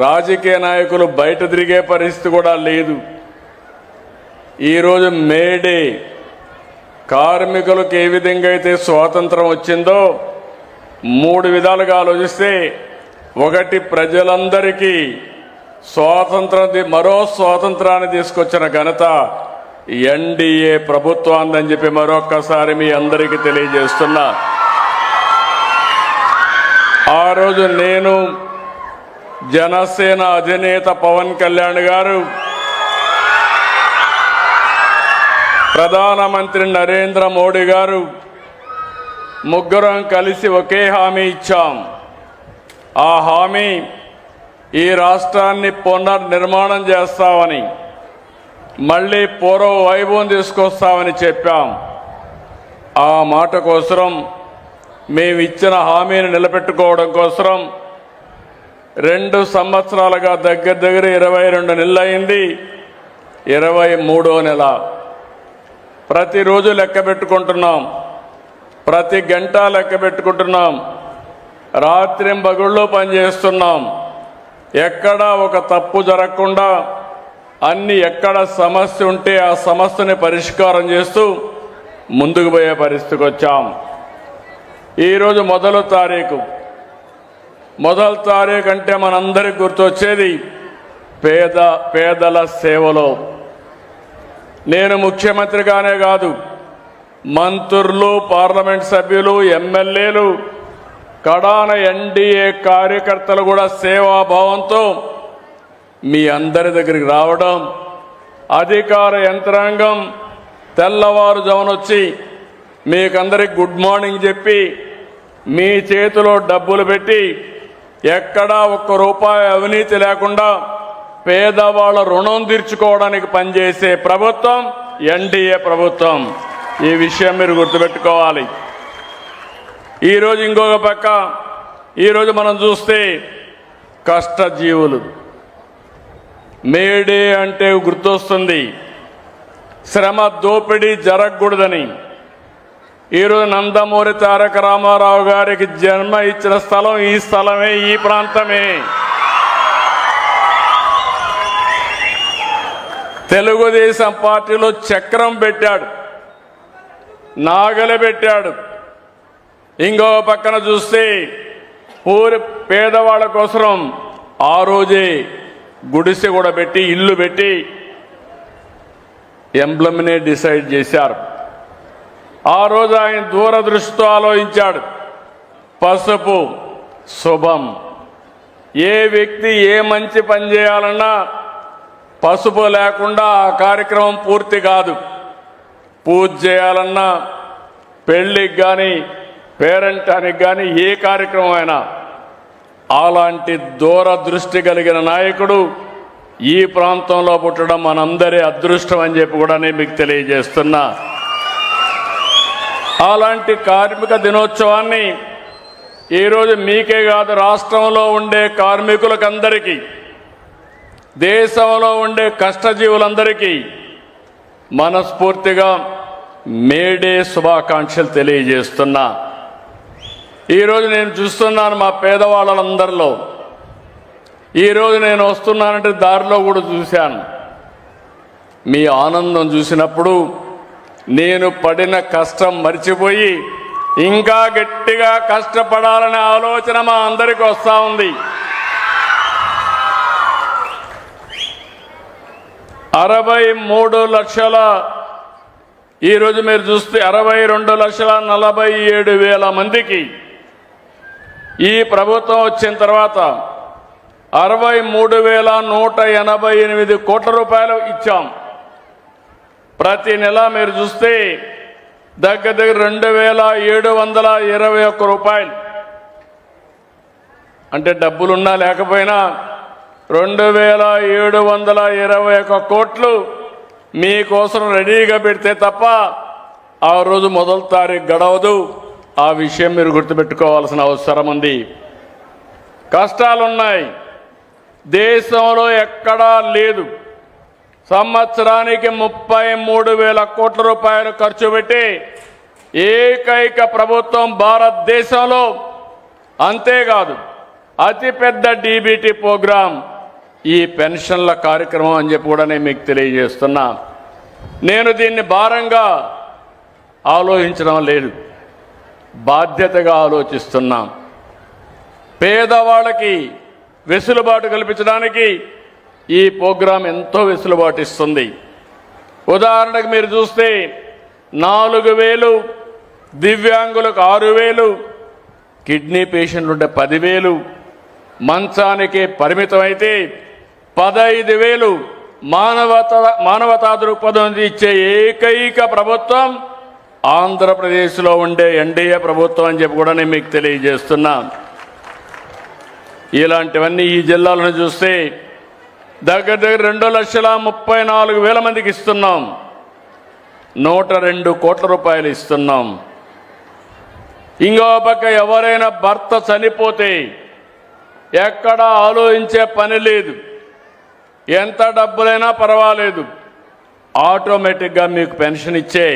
రాజకీయ నాయకులు బయట తిరిగే పరిస్థితి కూడా లేదు. ఈరోజు మేడే కార్మికులకు ఏ విధంగా అయితే స్వాతంత్రం వచ్చిందో 3 విధాలుగా ఆలోచిస్తే, ఒకటి ప్రజలందరికీ మరో స్వాతంత్రాన్ని తీసుకొచ్చిన ఘనత ఎన్డీఏ ప్రభుత్వాన్ని చెప్పి మరొక్కసారి మీ అందరికీ తెలియజేస్తున్నా. ఆ రోజు నేను, జనసేన అధినేత పవన్ కళ్యాణ్ గారు, ప్రధానమంత్రి నరేంద్ర మోడీ గారు ముగ్గురం కలిసి ఒకే హామీ ఇచ్చాం. ఆ హామీ ఈ రాష్ట్రాన్ని పునర్నిర్మాణం చేస్తామని, మళ్ళీ పూర్వ వైభవం తీసుకొస్తామని చెప్పాం. ఆ మాట కోసం, మేము ఇచ్చిన హామీని నిలబెట్టుకోవడం కోసం 2 సంవత్సరాలుగా దగ్గర 22 నెలలు అయింది. 23వ నెల ప్రతిరోజు లెక్క పెట్టుకుంటున్నాం, ప్రతి గంట లెక్క పెట్టుకుంటున్నాం, రాత్రింబగళ్ళు పనిచేస్తున్నాం. ఎక్కడా ఒక తప్పు జరగకుండా ఎక్కడ సమస్య ఉంటే ఆ సమస్యని పరిష్కారం చేస్తూ ముందుకు పోయే పరిస్థితికి వచ్చాం. ఈరోజు మొదటి తారీఖు అంటే మనందరికి గుర్తొచ్చేది పేదల సేవలో. నేను ముఖ్యమంత్రిగానే కాదు, మంత్రులు, పార్లమెంట్ సభ్యులు, ఎమ్మెల్యేలు, కడాన ఎన్డీఏ కార్యకర్తలు కూడా సేవాభావంతో మీ అందరి దగ్గరికి రావడం, అధికార యంత్రాంగం తెల్లవారుజామున వచ్చి మీకందరికి గుడ్ మార్నింగ్ చెప్పి మీ చేతిలో డబ్బులు పెట్టి ఎక్కడా ₹1 అవినీతి లేకుండా పేదవాళ్ళ రుణం తీర్చుకోవడానికి పనిచేసే ప్రభుత్వం ఎన్డీఏ ప్రభుత్వం. ఈ విషయం మీరు గుర్తుపెట్టుకోవాలి. ఈరోజు ఇంకొక పక్క, ఈరోజు మనం చూస్తే కష్టజీవులు, మేడే అంటే గుర్తొస్తుంది శ్రమ దోపిడీ జరగకూడదని. ఈరోజు నందమూరి తారక రామారావు గారికి జన్మ ఇచ్చిన స్థలం ఈ స్థలమే, ఈ ప్రాంతమే. తెలుగుదేశం పార్టీలో చక్రం పెట్టాడు, నాగలి పెట్టాడు. ఇంకో పక్కన చూస్తే ఊరి పేదవాళ్ళ కోసం ఆ రోజే గుడిసె కూడా పెట్టి, ఇల్లు పెట్టి ఎంబ్లమ్నే డిసైడ్ చేశారు. ఆ రోజు ఆయన దూరదృష్టితో ఆలోచించాడు. పసుపు శుభం. ఏ వ్యక్తి ఏ మంచి పని చేయాలన్నా పసుపు లేకుండా ఆ కార్యక్రమం పూర్తి కాదు. పూజ చేయాలన్నా, పెళ్ళికి కానీ, పేరెంటానికి కానీ, ఏ కార్యక్రమం అయినా అలాంటి దూరదృష్టి కలిగిన నాయకుడు ఈ ప్రాంతంలో పుట్టడం మనందరి అదృష్టం అని చెప్పి కూడా నేను మీకు తెలియజేస్తున్నా. అలాంటి కార్మిక దినోత్సవాన్ని ఈరోజు మీకే కాదు, రాష్ట్రంలో ఉండే కార్మికులకందరికీ, దేశంలో ఉండే కష్టజీవులందరికీ మనస్ఫూర్తిగా మేడే శుభాకాంక్షలు తెలియజేస్తున్నా. ఈరోజు నేను చూస్తున్నాను మా పేదవాళ్ళందరిలో, ఈరోజు నేను వస్తున్నానంటే దారిలో కూడా చూశాను. మీ ఆనందం చూసినప్పుడు నేను పడిన కష్టం మర్చిపోయి ఇంకా గట్టిగా కష్టపడాలనే ఆలోచన మా అందరికీ వస్తూ ఉంది. 63 లక్షల, ఈరోజు మీరు చూస్తే 62,47,000 మందికి ఈ ప్రభుత్వం వచ్చిన తర్వాత 63,188 కోట్ల రూపాయలు ఇచ్చాం. ప్రతి నెల మీరు చూస్తే దగ్గర 2,721 రూపాయలు. అంటే డబ్బులున్నా లేకపోయినా 2,721 కోట్లు మీకోసం రెడీగా పెడితే తప్ప ఆ రోజు మొదటి తారీఖు గడవదు. ఆ విషయం మీరు గుర్తుపెట్టుకోవాల్సిన అవసరం ఉంది. కష్టాలున్నాయి, దేశంలో ఎక్కడా లేదు. సంవత్సరానికి 33,000 కోట్ల రూపాయలు ఖర్చు పెట్టి ఏకైక ప్రభుత్వం భారతదేశంలో. అంతేకాదు, అతిపెద్ద డీబీటీ ప్రోగ్రాం ఈ పెన్షన్ల కార్యక్రమం అని చెప్పి కూడా నేను మీకు తెలియజేస్తున్నా. నేను దీన్ని భారంగా ఆలోచించడం లేదు, బాధ్యతగా ఆలోచిస్తున్నా. పేదవాళ్ళకి వెసులుబాటు కల్పించడానికి ఈ ప్రోగ్రాం ఎంతో వెసులుబాటు ఇస్తుంది. ఉదాహరణకు మీరు చూస్తే 4,000, దివ్యాంగులకు 6,000, కిడ్నీ పేషెంట్లు ఉంటే 10,000, మంచానికి పరిమితమైతే 15,000 మానవతా దృక్పథం ఇచ్చే ఏకైక ప్రభుత్వం ఆంధ్రప్రదేశ్లో ఉండే ఎన్డీఏ ప్రభుత్వం అని చెప్పి కూడా నేను మీకు తెలియజేస్తున్నా. ఇలాంటివన్నీ ఈ జిల్లాలను చూస్తే దగ్గర 2,34,000 మందికి ఇస్తున్నాం. 102 కోట్ల రూపాయలు ఇస్తున్నాం. ఇంకో పక్క ఎవరైనా భర్త చనిపోతే ఎక్కడా ఆలోచించే పని లేదు, ఎంత డబ్బులైనా పర్వాలేదు, ఆటోమేటిక్గా మీకు పెన్షన్ ఇచ్చే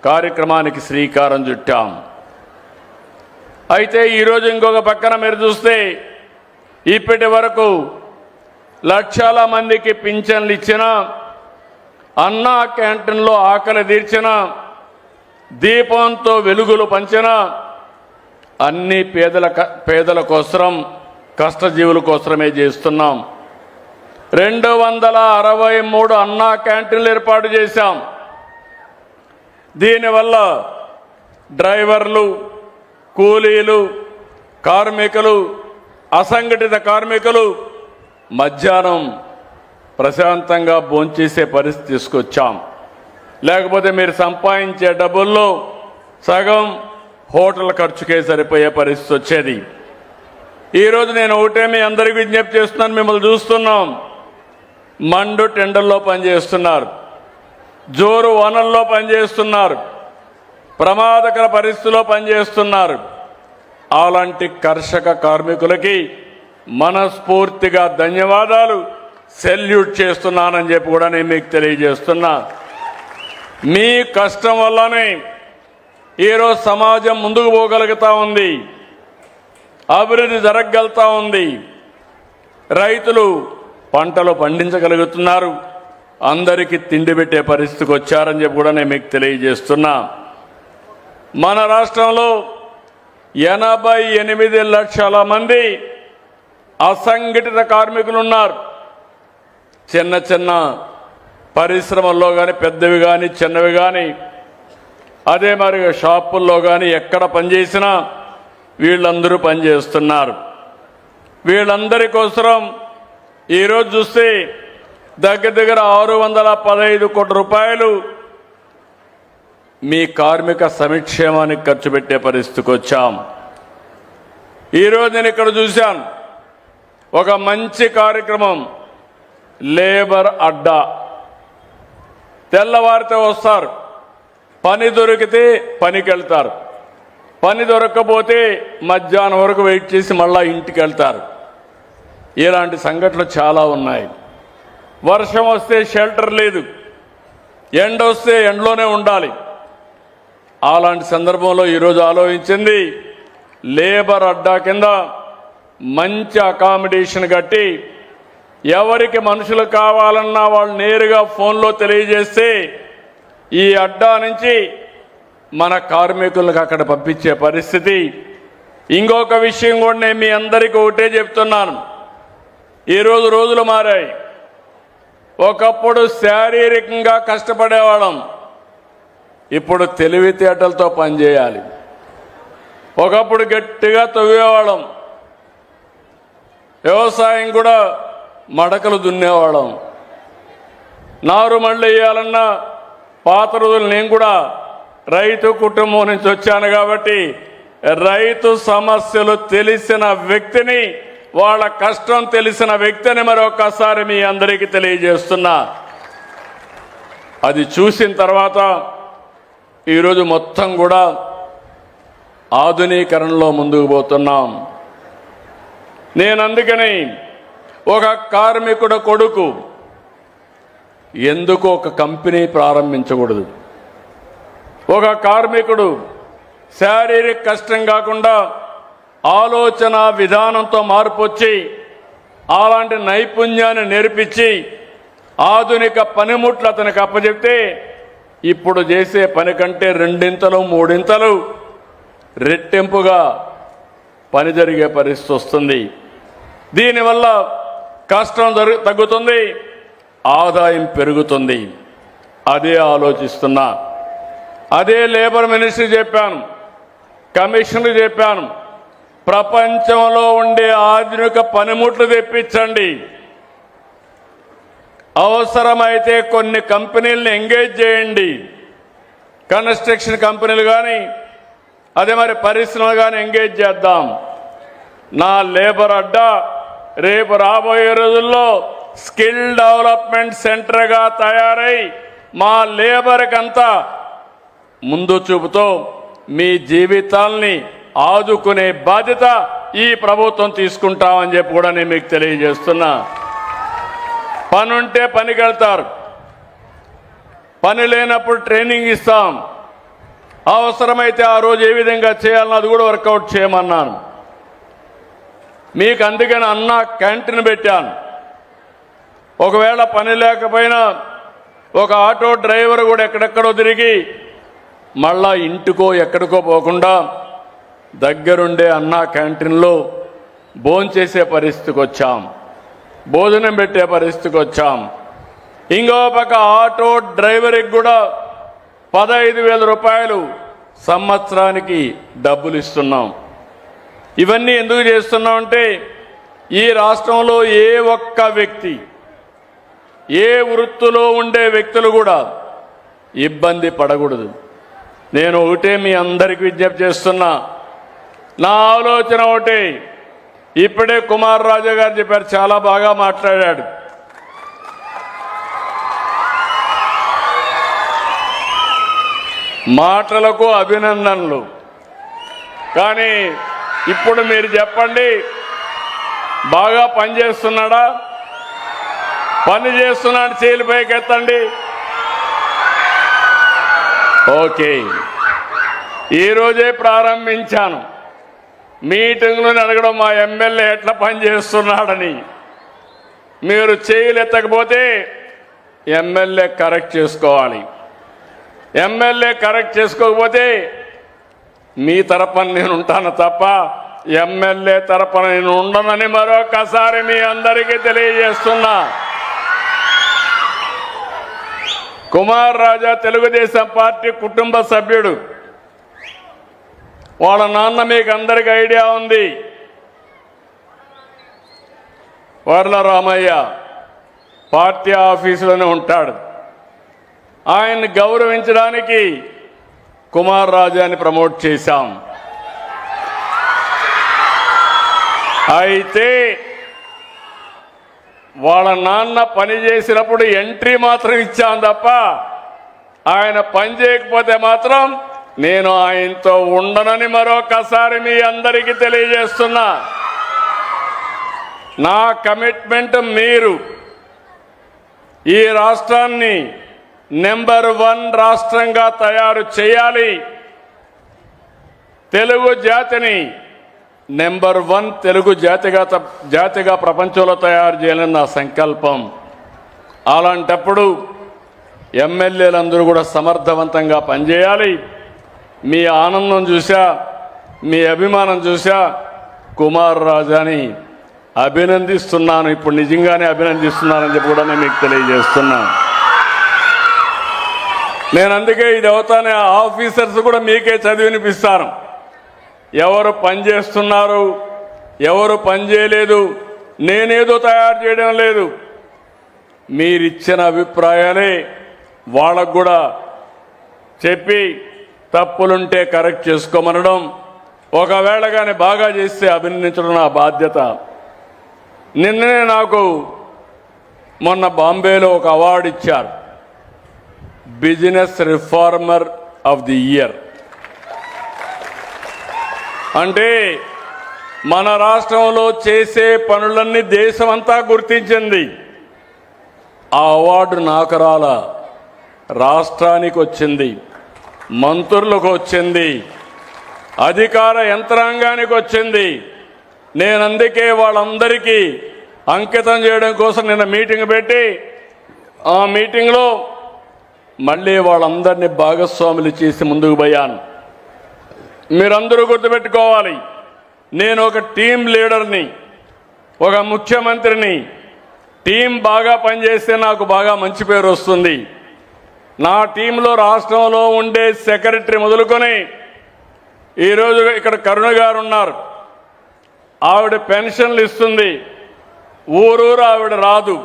కార్యక్రమానికి శ్రీకారం చుట్టాం. అయితే ఈరోజు ఇంకొక పక్కన మీరు చూస్తే ఇప్పటి వరకు లక్షల మందికి పింఛన్లు ఇచ్చిన, అన్నా క్యాంటీన్లో ఆకలి తీర్చిన, దీపంతో వెలుగులు పంచిన, అన్ని పేదల కోసం, కష్టజీవుల కోసమే చేస్తున్నాం. 263 అన్నా క్యాంటీన్లు ఏర్పాటు చేశాం. దీనివల్ల డ్రైవర్లు, కూలీలు, కార్మికులు, అసంఘటిత కార్మికులు మధ్యాహ్నం ప్రశాంతంగా భోంచేసే పరిస్థితి తీసుకొచ్చాం. లేకపోతే మీరు సంపాదించే డబ్బుల్లో సగం హోటల్ ఖర్చుకే సరిపోయే పరిస్థితి వచ్చేది. ఈరోజు నేను ఒకటే మీ అందరికీ విజ్ఞప్తి చేస్తున్నాను. మిమ్మల్ని చూస్తున్నాం, మండు టెండర్లో పనిచేస్తున్నారు, జోరు వనల్లో పనిచేస్తున్నారు, ప్రమాదకర పరిస్థితుల్లో పనిచేస్తున్నారు. అలాంటి కర్షక కార్మికులకి మనస్ఫూర్తిగా ధన్యవాదాలు, సెల్యూట్ చేస్తున్నానని చెప్పి కూడా నేను మీకు తెలియజేస్తున్నా. మీ కష్టం వల్లనే ఈరోజు సమాజం ముందుకు పోగలుగుతూ ఉంది, అభివృద్ధి జరగగలుగుతూ ఉంది. రైతులు పంటలు పండించగలుగుతున్నారు, అందరికీ తిండి పెట్టే పరిస్థితికి వచ్చారని చెప్పి కూడా నేను మీకు తెలియజేస్తున్నా. మన రాష్ట్రంలో 88 లక్షల మంది అసంఘటిత కార్మికులు ఉన్నారు. చిన్న చిన్న పరిశ్రమల్లో కానీ, పెద్దవి కానీ, చిన్నవి కానీ, అదే మరి షాపుల్లో కానీ ఎక్కడ పనిచేసినా వీళ్ళందరూ పనిచేస్తున్నారు. వీళ్ళందరి కోసం ఈరోజు చూస్తే దగ్గర 615 కోట్ల రూపాయలు మీ కార్మిక సంక్షేమానికి ఖర్చు పెట్టే పరిస్థితికి వచ్చాం. ఈరోజు నేను ఇక్కడ చూశాను ఒక మంచి కార్యక్రమం, లేబర్ అడ్డా. తెల్లవారితే వస్తారు, పని దొరికితే పనికి వెళ్తారు, పని దొరకకపోతే మధ్యాహ్నం వరకు వెయిట్ చేసి మళ్ళా ఇంటికి వెళ్తారు. ఇలాంటి సంఘటనలు చాలా ఉన్నాయి. వర్షం వస్తే షెల్టర్ లేదు, ఎండ వస్తే ఎండలోనే ఉండాలి. అలాంటి సందర్భంలో ఈరోజు ఆలోచించింది లేబర్ అడ్డా కింద మంచి అకామిడేషన్ కట్టి, ఎవరికి మనుషులు కావాలన్నా వాళ్ళు నేరుగా ఫోన్లో తెలియజేస్తే ఈ అడ్డా నుంచి మన కార్మికులకు అక్కడ పంపించే పరిస్థితి. ఇంకొక విషయం కూడా నేను మీ అందరికీ ఒకటే చెప్తున్నాను, ఈరోజు రోజులు మారాయి. ఒకప్పుడు శారీరకంగా కష్టపడేవాళ్ళం, ఇప్పుడు తెలివితేటలతో పనిచేయాలి. ఒకప్పుడు గట్టిగా తవ్వేవాళ్ళం, వ్యవసాయం కూడా మడకలు దున్నేవాళ్ళం. నారు మళ్ళీ వేయాలన్నా పాత రోజులు, నేను కూడా రైతు కుటుంబం నుంచి వచ్చాను కాబట్టి రైతు సమస్యలు తెలిసిన వ్యక్తిని, వాళ్ళ కష్టం తెలిసిన వ్యక్తిని మరొకసారి మీ అందరికీ తెలియజేస్తున్నా. అది చూసిన తర్వాత ఈరోజు మొత్తం కూడా ఆధునీకరణలో ముందుకు పోతున్నాం. నేను అందుకని ఒక కార్మికుడు కొడుకు ఎందుకు ఒక కంపెనీ ప్రారంభించకూడదు? ఒక కార్మికుడు శారీరక కష్టం కాకుండా ఆలోచన విధానంతో మార్పు వచ్చి అలాంటి నైపుణ్యాన్ని నేర్పించి ఆధునిక పనిముట్లు అతనికి అప్పచెప్తే ఇప్పుడు చేసే పని కంటే రెండింతలు మూడింతలు రెట్టింపుగా పని జరిగే పరిస్థితి వస్తుంది. దీనివల్ల కష్టం తగ్గుతుంది, ఆదాయం పెరుగుతుంది. అదే ఆలోచిస్తున్నా. అదే లేబర్ మినిస్ట్రీ చెప్పాను, కమిషన్కి చెప్పాను, ప్రపంచంలో ఉండే ఆధునిక పనిముట్లు తెప్పించండి. అవసరమైతే కొన్ని కంపెనీలను ఎంగేజ్ చేయండి. కన్స్ట్రక్షన్ కంపెనీలు కానీ అదే మరి పరిశ్రమలు కానీ ఎంగేజ్ చేద్దాం. నా లేబర్ అడ్డా రేపు రాబోయే రోజుల్లో స్కిల్ డెవలప్మెంట్ సెంటర్గా తయారై మా లేబర్కంతా ముందు చూపుతో మీ జీవితాల్ని ఆదుకునే బాధ్యత ఈ ప్రభుత్వం తీసుకుంటామని చెప్పి కూడా నేను మీకు తెలియజేస్తున్నా. పనుంటే పనికి వెళ్తారు, పని లేనప్పుడు ట్రైనింగ్ ఇస్తాం. అవసరమైతే ఆ రోజు ఏ విధంగా చేయాలని అది కూడా వర్కౌట్ చేయమన్నాను. మీకు అందుకని అన్న క్యాంటీన్ పెట్టాను. ఒకవేళ పని లేకపోయినా ఒక ఆటో డ్రైవర్ కూడా ఎక్కడెక్కడో తిరిగి మళ్ళా ఇంటికో ఎక్కడికో పోకుండా దగ్గరుండే అన్న క్యాంటీన్లో భోంచేసే పరిస్థితికి వచ్చాం, భోజనం పెట్టే పరిస్థితికి వచ్చాం. ఇంకో పక్క ఆటో డ్రైవర్కి కూడా 15,000 రూపాయలు సంవత్సరానికి డబ్బులు ఇస్తున్నాం. ఇవన్నీ ఎందుకు చేస్తున్నామంటే ఈ రాష్ట్రంలో ఏ ఒక్క వ్యక్తి, ఏ వృత్తిలో ఉండే వ్యక్తులు కూడా ఇబ్బంది పడకూడదు. నేను ఒకటే మీ అందరికీ విజ్ఞప్తి చేస్తున్నా. నా ఆలోచన ఒకటే. ఇప్పుడే కుమార్ రాజా గారు చెప్పారు, చాలా బాగా మాట్లాడాడు. మాటలకు అభినందనలు. కానీ ఇప్పుడు మీరు చెప్పండి, బాగా పని చేస్తున్నాడా? పని చేస్తున్నాడు, చేతులు పైకెత్తండి. ఓకే, ఈరోజే ప్రారంభించాను. మీటింగ్లో అడగడం మా ఎమ్మెల్యే ఎట్లా పని చేస్తున్నాడని. మీరు చేతులు ఎత్తకపోతే ఎమ్మెల్యే కరెక్ట్ చేసుకోవాలి. ఎమ్మెల్యే కరెక్ట్ చేసుకోకపోతే మీ తరపున నేను ఉంటాను తప్ప ఎమ్మెల్యే తరపున నేను ఉండనని మరొకసారి మీ అందరికీ తెలియజేస్తున్నా. కుమార్ రాజా తెలుగుదేశం పార్టీ కుటుంబ సభ్యుడు. వాళ్ళ నాన్న మీకు అందరికీ ఐడియా ఉంది, వర్ల రామయ్య పార్టీ ఆఫీసులోనే ఉంటాడు. ఆయన్ని గౌరవించడానికి కుమార్ రాజాని ప్రమోట్ చేశాం. అయితే వాళ్ళ నాన్న పని చేసినప్పుడు ఎంట్రీ మాత్రం ఇచ్చాం తప్ప ఆయన పని చేయకపోతే మాత్రం నేను ఆయనతో ఉండనని మరొకసారి మీ అందరికీ తెలియజేస్తున్నా. నా కమిట్మెంట్ మీరు ఈ రాష్ట్రాన్ని నెంబర్ 1 రాష్ట్రంగా తయారు చేయాలి. తెలుగు జాతిని నెంబర్ 1 తెలుగు జాతిగా ప్రపంచంలో తయారు చేయాలని నా సంకల్పం. అలాంటప్పుడు ఎమ్మెల్యేలందరూ కూడా సమర్థవంతంగా పనిచేయాలి. మీ ఆనందం చూసా, మీ అభిమానం చూసా కుమార్ రాజాని అభినందిస్తున్నాను. ఇప్పుడు నిజంగానే అభినందిస్తున్నానని చెప్పి కూడా నేను మీకు తెలియజేస్తున్నాను. నేను అందుకే ఇది అవుతానే ఆఫీసర్స్ కూడా మీకే చదివినిపిస్తాను. ఎవరు పని చేస్తున్నారు, ఎవరు పని చేయలేదు, నేనేదో తయారు చేయడం లేదు. మీరిచ్చిన అభిప్రాయాలే వాళ్ళకు కూడా చెప్పి తప్పులుంటే కరెక్ట్ చేసుకోమనడం, ఒకవేళ కానీ బాగా చేస్తే అభినందించడం నా బాధ్యత. నిన్ననే నాకు మొన్న బాంబేలో ఒక అవార్డు ఇచ్చారు, business reformer of the year. అంటే మన రాష్ట్రంలో చేసే పనులన్నీ దేశమంతా గుర్తించింది. ఆ అవార్డు నాకు రాలా, రాష్ట్రానికి వచ్చింది, మంత్రులకు వచ్చింది. అధికార యంత్రాంగానికి వచ్చింది. నేను అందుకే వాళ్ళందరికీ అంకితం చేయడం కోసం నిన్న మీటింగ్ పెట్టి ఆ మీటింగ్లో మళ్ళీ వాళ్ళందరినీ భాగస్వాములు చేసి ముందుకు పోయాను. మీరందరూ గుర్తుపెట్టుకోవాలి, నేను ఒక టీం లీడర్ని, ఒక ముఖ్యమంత్రిని. టీం బాగా పనిచేస్తే నాకు బాగా మంచి పేరు వస్తుంది. నా టీంలో రాష్ట్రంలో ఉండే సెక్రటరీ మొదలుకొని ఈరోజు ఇక్కడ కరుణ గారు ఉన్నారు. ఆవిడ పెన్షన్లు ఇస్తుంది, ఊరూరు ఆవిడ రాదు.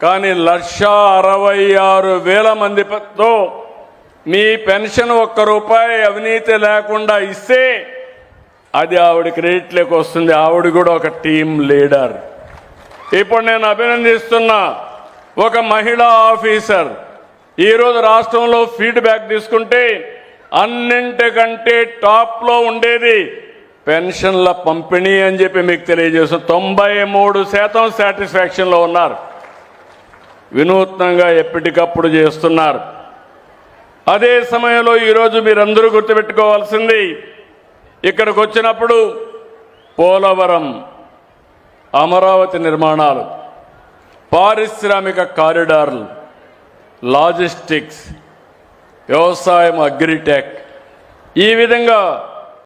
కానీ 1,66,000 మందితో మీ పెన్షన్ ₹1 అవినీతి లేకుండా ఇస్తే అది ఆవిడ క్రెడిట్లోకి వస్తుంది. ఆవిడ కూడా ఒక టీం లీడర్. ఇప్పుడు నేను అభినందిస్తున్నా ఒక మహిళా ఆఫీసర్. ఈరోజు రాష్ట్రంలో ఫీడ్బ్యాక్ తీసుకుంటే అన్నింటికంటే టాప్లో ఉండేది పెన్షన్ల పంపిణీ అని చెప్పి మీకు తెలియజేస్తాను. 93% సాటిస్ఫాక్షన్లో ఉన్నారు. వినూత్నంగా ఎప్పటికప్పుడు చేస్తున్నారు. అదే సమయంలో ఈరోజు మీరందరూ గుర్తుపెట్టుకోవాల్సింది, ఇక్కడికి వచ్చినప్పుడు పోలవరం, అమరావతి నిర్మాణాలు, పారిశ్రామిక కారిడార్లు, లాజిస్టిక్స్, వ్యవసాయం, అగ్రిటెక్, ఈ విధంగా